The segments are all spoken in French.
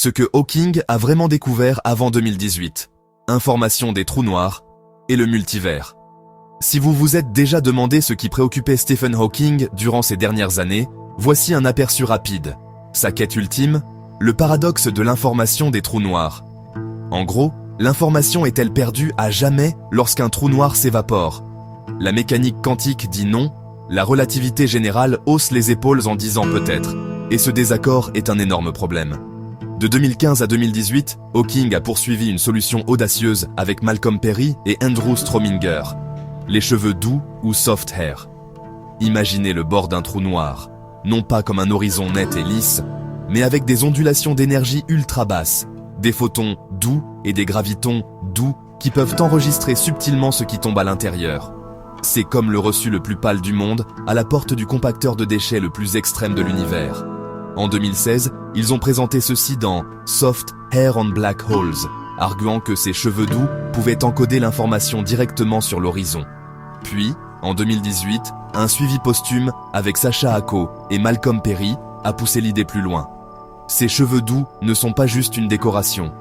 Ce que Hawking a vraiment découvert avant 2018. Information des trous noirs et le multivers. Si vous vous êtes déjà demandé ce qui préoccupait Stephen Hawking durant ces dernières années, voici un aperçu rapide. Sa quête ultime, le paradoxe de l'information des trous noirs. En gros, l'information est-elle perdue à jamais lorsqu'un trou noir s'évapore? La mécanique quantique dit non, la relativité générale hausse les épaules en disant peut-être, et ce désaccord est un énorme problème. De 2015 à 2018, Hawking a poursuivi une solution audacieuse avec Malcolm Perry et Andrew Strominger. Les cheveux doux ou soft hair. Imaginez le bord d'un trou noir, non pas comme un horizon net et lisse, mais avec des ondulations d'énergie ultra basses, des photons doux et des gravitons doux qui peuvent enregistrer subtilement ce qui tombe à l'intérieur. C'est comme le reçu le plus pâle du monde à la porte du compacteur de déchets le plus extrême de l'univers. En 2016, ils ont présenté ceci dans Soft Hair on Black Holes, arguant que ces cheveux doux pouvaient encoder l'information directement sur l'horizon. Puis, en 2018, un suivi posthume avec Sacha Hako et Malcolm Perry a poussé l'idée plus loin. Ces cheveux doux ne sont pas juste une décoration.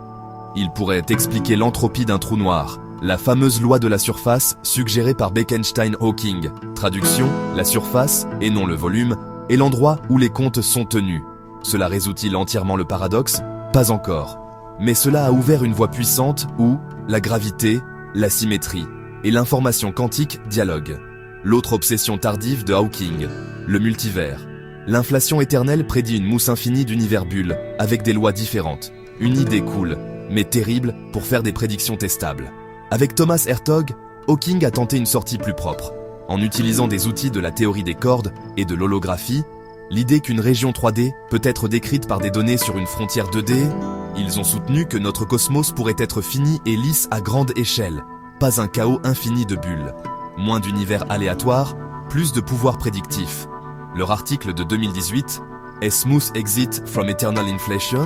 Ils pourraient expliquer l'entropie d'un trou noir, la fameuse loi de la surface suggérée par Bekenstein-Hawking. Traduction, la surface, et non le volume, est l'endroit où les comptes sont tenus. Cela résout-il entièrement le paradoxe? Pas encore. Mais cela a ouvert une voie puissante où la gravité, la symétrie et l'information quantique dialoguent. L'autre obsession tardive de Hawking, le multivers. L'inflation éternelle prédit une mousse infinie d'univers bulles, avec des lois différentes. Une idée cool, mais terrible pour faire des prédictions testables. Avec Thomas Hertog, Hawking a tenté une sortie plus propre. En utilisant des outils de la théorie des cordes et de l'holographie, l'idée qu'une région 3D peut être décrite par des données sur une frontière 2D, ils ont soutenu que notre cosmos pourrait être fini et lisse à grande échelle, pas un chaos infini de bulles. Moins d'univers aléatoires, plus de pouvoir prédictif. Leur article de 2018, A Smooth Exit from Eternal Inflation,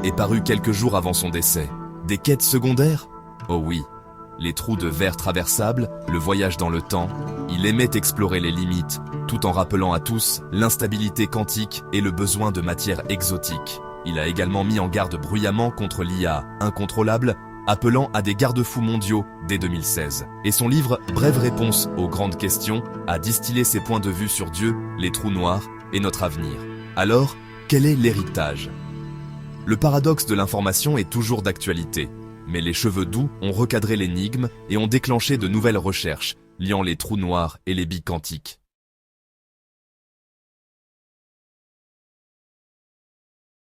est paru quelques jours avant son décès. Des quêtes secondaires? Oh oui. Les trous de verre traversables, le voyage dans le temps, il aimait explorer les limites, tout en rappelant à tous l'instabilité quantique et le besoin de matière exotique. Il a également mis en garde bruyamment contre l'IA incontrôlable, appelant à des garde-fous mondiaux dès 2016. Et son livre « Brève réponse aux grandes questions » a distillé ses points de vue sur Dieu, les trous noirs et notre avenir. Alors, quel est l'héritage? Le paradoxe de l'information est toujours d'actualité. Mais les cheveux doux ont recadré l'énigme et ont déclenché de nouvelles recherches, liant les trous noirs et les billes quantiques.